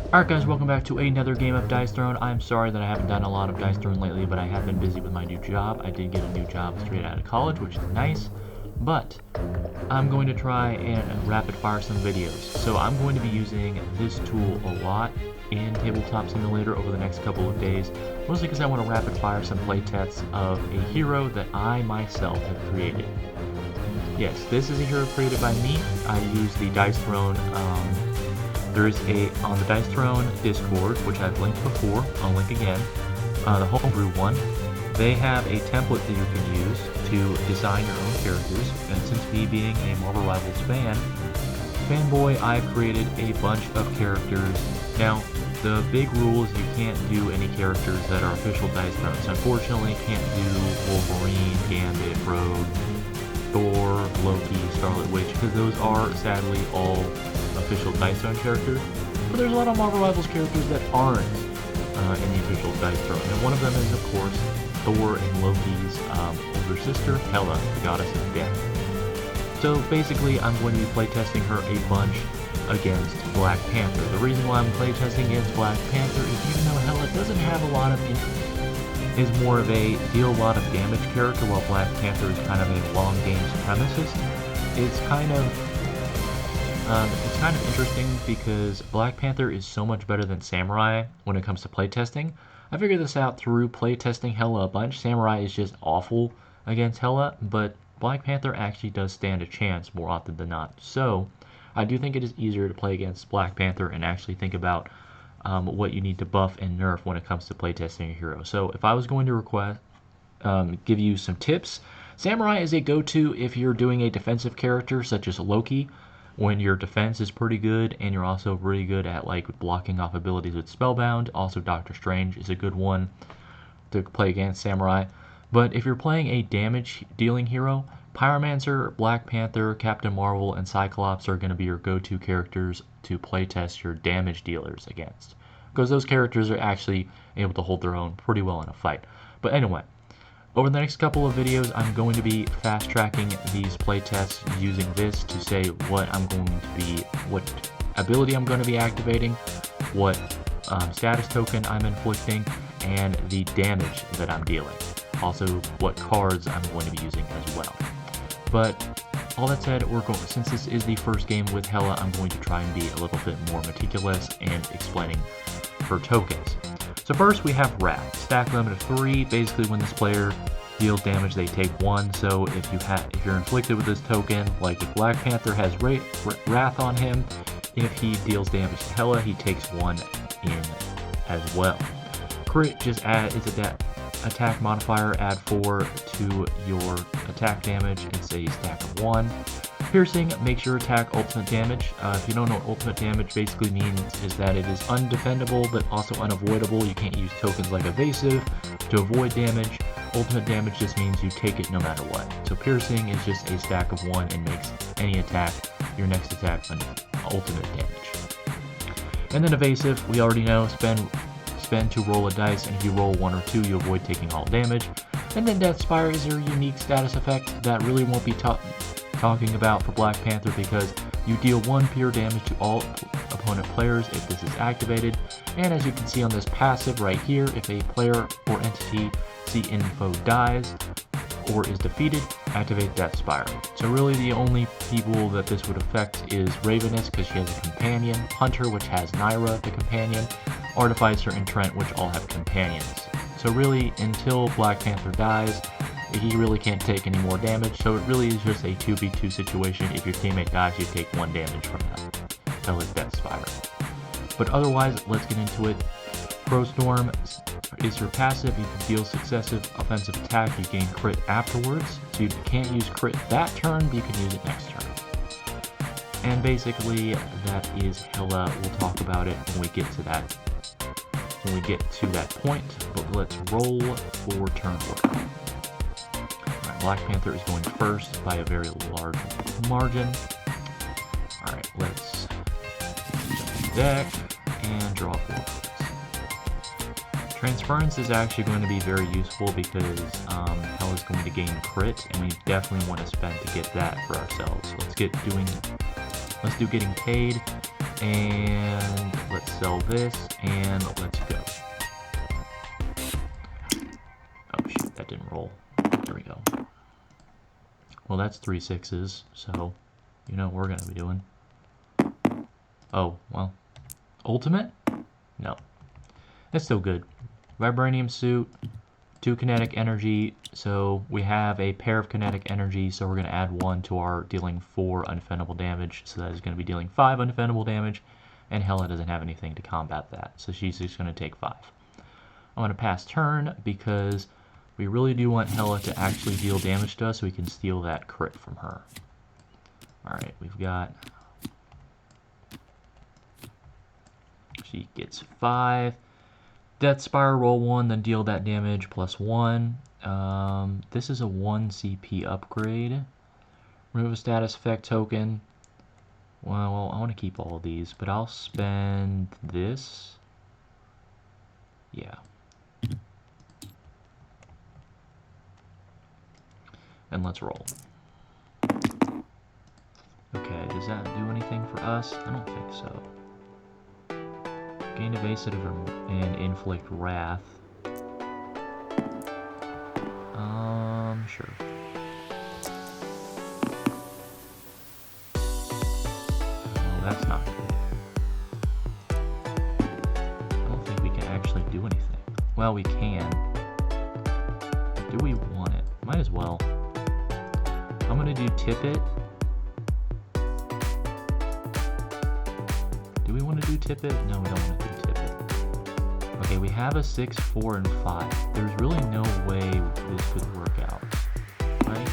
Alright guys, welcome back to another game of Dice Throne. I'm sorry that I haven't done a lot of Dice Throne lately, but I have been busy with my new job. I did get a new job straight out of college, which is nice, but I'm going to try and rapid fire some videos. So I'm going to be using this tool a lot in Tabletop Simulator over the next couple of days, mostly because I want to rapid fire some playtests of a hero that I myself have created. Yes, this is a hero created by me. I use the Dice Throne there is on the Dice Throne Discord, which I've linked before, I'll link again, the homebrew one. They have a template that you can use to design your own characters, and since me being a Marvel Rivals fanboy, I've created a bunch of characters. Now, the big rule is you can't do any characters that are official Dice Thrones. Unfortunately, can't do Wolverine, Gambit, Rogue, Thor, Loki, Scarlet Witch, because those are sadly all official Dice Throne characters, but there's a lot of Marvel Rivals characters that aren't in the official Dice Throne, and one of them is, of course, Thor and Loki's older sister, Hela, the goddess of death. So basically, I'm going to be playtesting her a bunch against Black Panther. The reason why I'm playtesting against Black Panther is even though Hela doesn't have a lot of is more of a deal a lot of damage character, while Black Panther is kind of a long game supremacist. It's kind of interesting because Black Panther is so much better than Samurai when it comes to playtesting. I figured this out through playtesting Hela a bunch. Samurai is just awful against Hela, but Black Panther actually does stand a chance more often than not. So I do think it is easier to play against Black Panther and actually think about what you need to buff and nerf when it comes to playtesting a hero. So if I was going to give you some tips, Samurai is a go-to if you're doing a defensive character such as Loki, when your defense is pretty good and you're also really good at like blocking off abilities with Spellbound. Also Doctor Strange is a good one to play against Samurai. But if you're playing a damage dealing hero, Pyromancer, Black Panther, Captain Marvel, and Cyclops are going to be your go-to characters to playtest your damage dealers against, because those characters are actually able to hold their own pretty well in a fight. But anyway, over the next couple of videos, I'm going to be fast-tracking these playtests using this to say what ability I'm going to be activating, what status token I'm inflicting, and the damage that I'm dealing. Also, what cards I'm going to be using as well. But all that said, since this is the first game with Hela, I'm going to try and be a little bit more meticulous and explaining her tokens. So first we have Wrath, stack limit of 3. Basically, when this player deals damage, they take 1. So if you're inflicted with this token, like if Black Panther has Wrath on him, if he deals damage to Hela, he takes 1 in as well. Crit just is a attack modifier, add 4 to your attack damage. It's a stack of 1. Piercing makes your attack ultimate damage. If you don't know what ultimate damage basically means, is that it is undefendable but also unavoidable. You can't use tokens like evasive to avoid damage. Ultimate damage just means you take it no matter what. So piercing is just a stack of 1 and makes any attack, your next attack, ultimate damage. And then evasive, we already know, spend to roll a dice, and if you roll 1 or 2, you avoid taking all damage. And then Death Spire is your unique status effect that really won't be talking about for Black Panther, because you deal 1 pure damage to all opponent players if this is activated. And as you can see on this passive right here, if a player or entity see info dies or is defeated, activate Death Spire. So really the only people that this would affect is Ravenous, because she has a companion, Hunter, which has Naira, the companion, Artificer, and Trent, which all have companions. So really, until Black Panther dies, he really can't take any more damage, so it really is just a 2v2 situation. If your teammate dies, you take 1 damage from them. That was Death Spire. But otherwise, let's get into it. Crowstorm is your passive. You can deal successive offensive attack. You gain crit afterwards. So you can't use crit that turn, but you can use it next turn. And basically, that is Hela. We'll talk about it when we get to that point, but let's roll for turn order. Alright, Black Panther is going first by a very large margin. Alright, let's jump deck and draw 4 cards. Transference is actually going to be very useful because Hela is going to gain crit, and we definitely want to spend to get that for ourselves. Let's do getting paid, and let's sell this, and let's go. Oh shoot, that didn't roll. There we go. Well, that's 3 6s, so you know what we're gonna be doing. Oh, well. Ultimate? No. That's still good. Vibranium suit, 2 kinetic energy, so we have a pair of kinetic energy, so we're going to add 1 to our dealing 4 undefendable damage, so that is going to be dealing 5 undefendable damage, and Hela doesn't have anything to combat that, so she's just going to take 5. I'm going to pass turn because we really do want Hela to actually deal damage to us so we can steal that crit from her. Alright, we've got... She gets 5. Death Spire, roll 1, then deal that damage plus 1. This is a 1 CP upgrade. Remove a status effect token. Well, I want to keep all of these, but I'll spend this. Yeah. And let's roll. Okay, does that do anything for us? I don't think so. Gain evasive and inflict wrath. Sure. Well, that's not good. I don't think we can actually do anything. Well, we can. Do we want it? Might as well. I'm gonna do tip it. Do we want to do tip it? No, we don't want to do tip it. Okay, we have a 6, 4, and 5. There's really no way this could work out, right?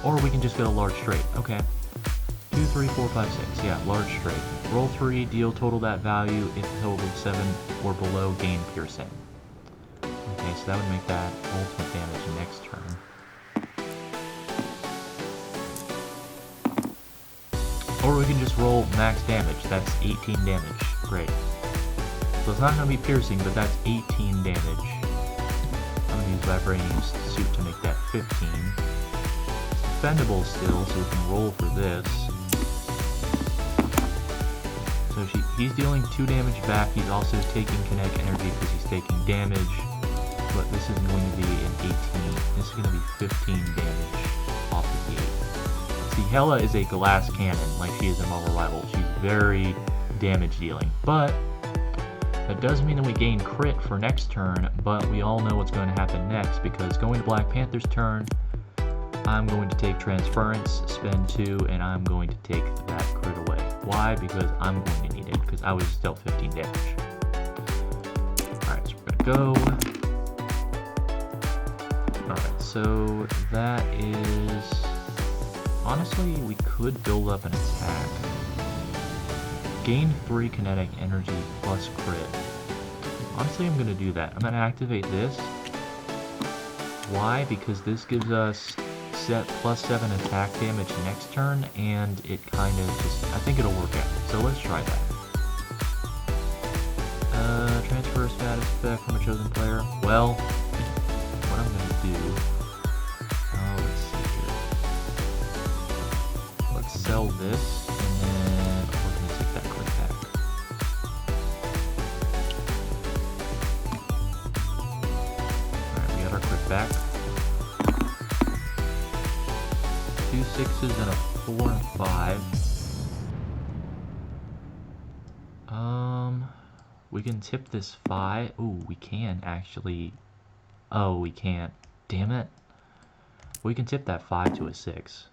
Or we can just go large straight. Okay. 2, 3, 4, 5, 6. Yeah, large straight. Roll 3, deal total that value. If total 7 or below, gain piercing. Okay, so that would make that ultimate damage next turn. Or we can just roll max damage. That's 18 damage. Great. So it's not going to be piercing, but that's 18 damage. I'm going to use Vibranium suit to make that 15. It's defendable still, so we can roll for this. So he's dealing 2 damage back. He's also taking kinetic energy because he's taking damage. But this is going to be an 18. This is going to be 15 damage off the gate. See, Hela is a glass cannon, like she is in Marvel Rival. She's very damage dealing. But that does mean that we gain crit for next turn, but we all know what's going to happen next, because going to Black Panther's turn, I'm going to take Transference, spend 2, and I'm going to take that crit away. Why? Because I'm going to need it, because I was still 15 damage. Alright, so we're going to go. Alright, so that is... Honestly, we could build up an attack. Gain 3 kinetic energy plus crit. Honestly, I'm going to do that. I'm going to activate this. Why? Because this gives us plus 7 attack damage next turn, and it kind of just... I think it'll work out. So let's try that. Transfer status effect from a chosen player. Well, what I'm going to do... let's see here. Let's sell this, and then we're going to take that crit back. Alright, we got our crit back. 2 6s and a 4 and 5. We can tip this 5. Ooh, we can actually. Oh, we can't. Damn it. We can tip that 5 to a 6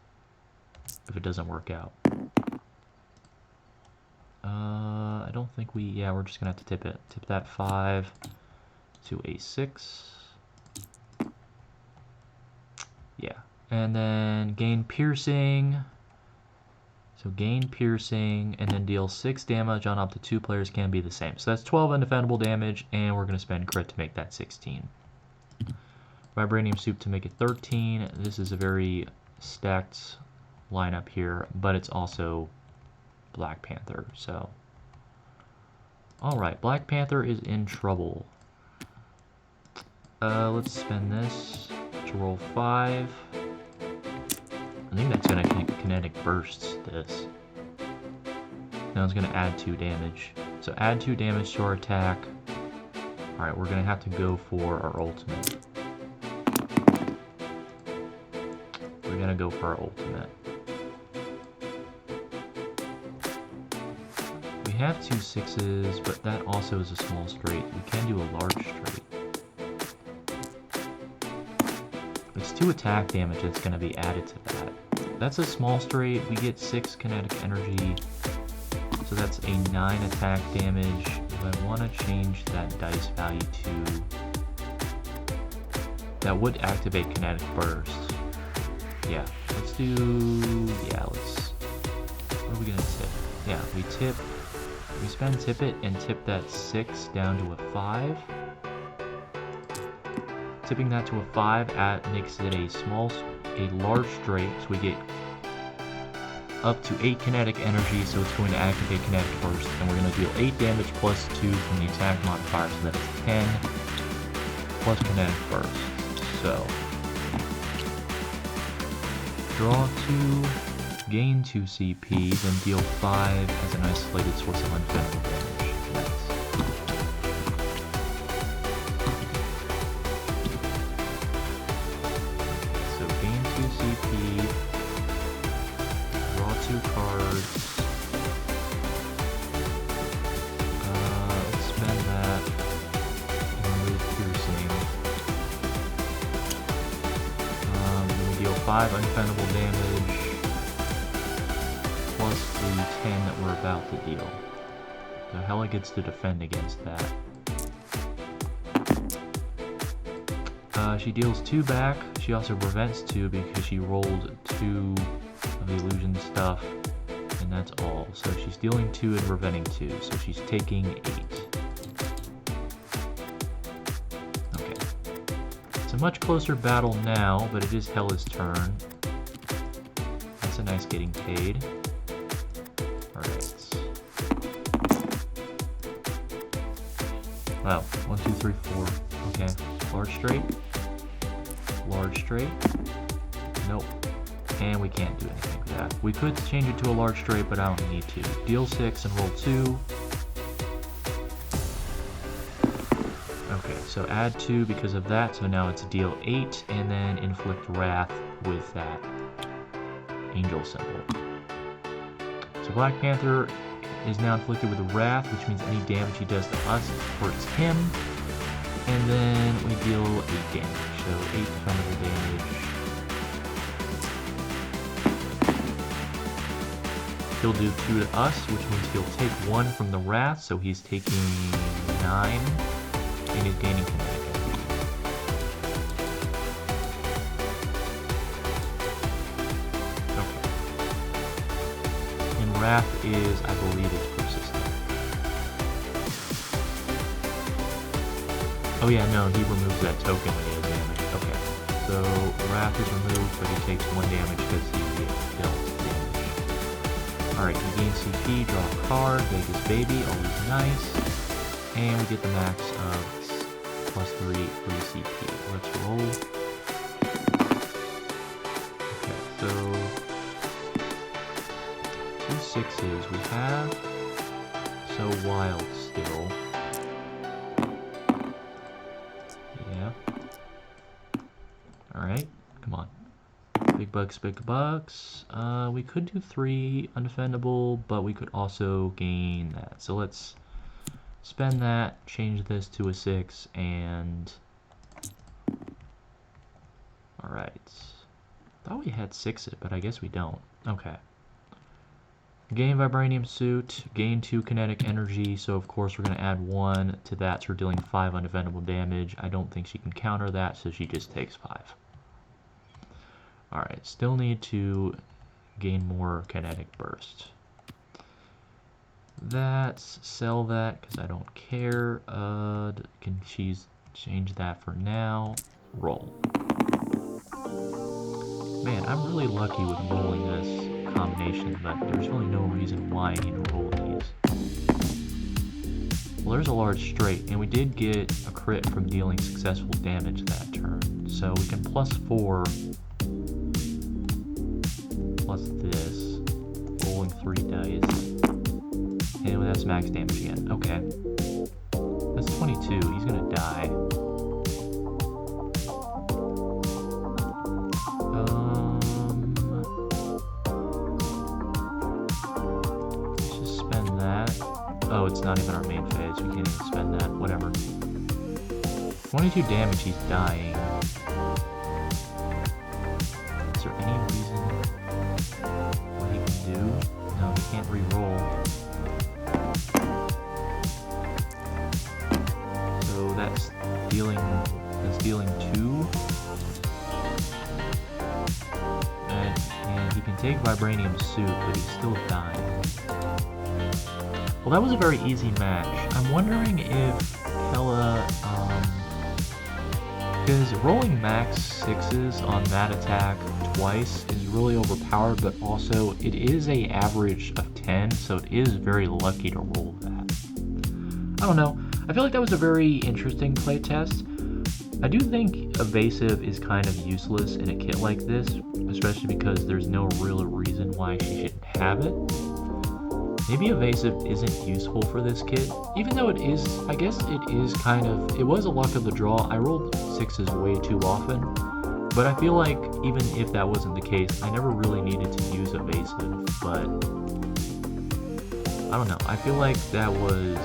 if it doesn't work out. I don't think we. Yeah, we're just gonna have to tip it. Tip that 5 to a 6. Yeah. And then gain piercing. So gain piercing and then deal 6 damage on up to 2 players can be the same. So that's 12 undefendable damage, and we're going to spend crit to make that 16. Vibranium Soup to make it 13. This is a very stacked lineup here, but it's also Black Panther. So, alright, Black Panther is in trouble. Let's spend this to roll 5. I think that's going to kinetic burst this. Now it's going to add 2 damage. So add 2 damage to our attack. Alright, we're gonna have to go for our ultimate. We're gonna go for our ultimate. We have 2 6s, but that also is a small straight. We can do a large straight. It's 2 attack damage that's gonna be added to that. That's a small straight. We get 6 kinetic energy. So that's a 9 attack damage. If I want to change that dice value to... That would activate kinetic burst. Yeah, let's do... Yeah, let's... What are we gonna tip? Yeah, we tip... We spend tip it and tip that 6 down to a 5. Tipping that to a 5 makes it a large straight, so we get up to 8 kinetic energy, so it's going to activate kinetic burst, and we're going to deal 8 damage plus 2 from the attack modifier, so that is 10 plus kinetic burst. So, draw 2, gain 2 CP, then deal 5 as an isolated source of unfeasible damage. Nice. So gain 2 CP, draw 2 cards. Let's spend that and remove piercing. We deal 5 unfeasible damage. Plus the 10 that we're about to deal. So Hela gets to defend against that. She deals 2 back. She also prevents 2 because she rolled 2 of the illusion stuff, and that's all. So she's dealing 2 and preventing 2, so she's taking 8. Okay. It's a much closer battle now, but it is Hela's turn. That's a nice getting paid. Alright. Wow. 1, 2, 3, 4. Okay. Large straight. Large straight. Nope. And we can't do anything with that. We could change it to a large straight, but I don't need to. Deal 6 and roll 2. Okay, so add 2 because of that, so now it's deal 8, and then inflict wrath with that angel symbol. So Black Panther is now inflicted with wrath, which means any damage he does to us hurts him. And then we deal 8 damage, so 8 defendable damage. He'll do 2 to us, which means he'll take 1 from the wrath, so he's taking 9, and he's gaining kinetic energy. Okay. And wrath is, I believe, it's persistent. Oh yeah, no, he removes that token when he has damage. Okay. So, wrath is removed, but he takes 1 damage because he dealt damage. Alright, he gains CP, draw a card, Vegas Baby, always nice. And we get the max of plus 3 free CP. Let's roll. Okay, so 2 6s we have. So wild still. Yeah. Alright, come on. Big bucks, big bucks. We could do 3 undefendable, but we could also gain that. So let's spend that, change this to a 6, and... Alright. Thought we had 6s, but I guess we don't. Okay. Gain Vibranium Suit, gain 2 kinetic energy, so of course we're going to add 1 to that, so we're dealing 5 undefendable damage. I don't think she can counter that, so she just takes 5. Alright, still need to gain more kinetic burst. That's sell that because I don't care. Can she change that for now? Roll. Man, I'm really lucky with rolling this combination, but there's really no reason why I need to roll these. Well, there's a large straight, and we did get a crit from dealing successful damage that turn. So we can plus 4 plus this, rolling 3 dice. Hit with that's max damage again. Okay. That's 22. He's gonna die. Let's just spend that. Oh, it's not even our main phase. We can't even spend that. Whatever. 22 damage, he's dying. Is there any reason what he can do? No, he can't re-roll. So that's dealing 2. And he can take Vibranium Suit, but he's still dying. Well, that was a very easy match. I'm wondering if Hela, because rolling max 6s on that attack twice is really overpowered, but also it is a average of 10, so it is very lucky to roll that. I don't know. I feel like that was a very interesting playtest. I do think Evasive is kind of useless in a kit like this, especially because there's no real reason why she shouldn't have it. Maybe Evasive isn't useful for this kit, even though it is, I guess it is kind of, it was a luck of the draw. I rolled 6s way too often, but I feel like even if that wasn't the case, I never really needed to use Evasive, but I don't know. I feel like that was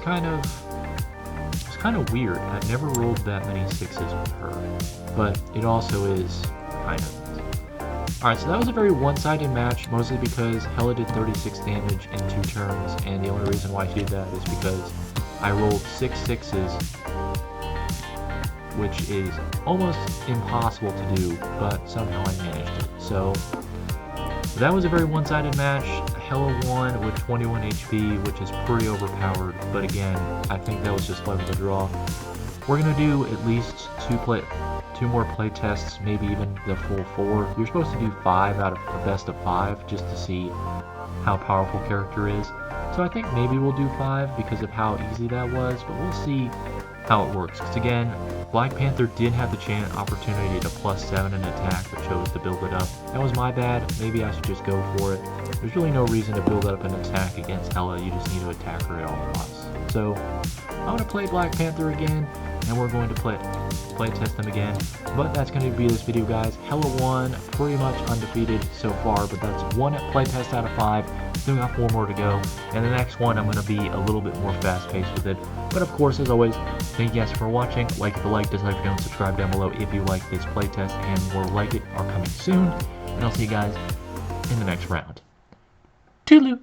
kind of weird. I've never rolled that many 6s with her, but it also is kind of. Alright, so that was a very one-sided match, mostly because Hela did 36 damage in 2 turns, and the only reason why she did that is because I rolled 6 6s, which is almost impossible to do, but somehow I managed it. So that was a very one-sided match. Hela won with 21 HP, which is pretty overpowered, but again, I think that was just luck of the draw. We're going to do at least 2 more play tests, maybe even the full 4. You're supposed to do 5 out of the best of 5 just to see how powerful character is. So I think maybe we'll do 5 because of how easy that was, but we'll see how it works. Because again, Black Panther did have the opportunity to +7 an attack, but chose to build it up. That was my bad. Maybe I should just go for it. There's really no reason to build up an attack against Hela. You just need to attack her at all costs. So I'm going to play Black Panther again, and we're going to play test them again. But that's going to be this video, guys. Hela won, pretty much undefeated so far, but that's 1 playtest out of 5. Still got 4 more to go, and the next one I'm going to be a little bit more fast-paced with it. But of course, as always, thank you guys for watching. Like if you like, dislike if you don't, subscribe down below if you like this playtest, and more like it are coming soon. And I'll see you guys in the next round. Toodaloo!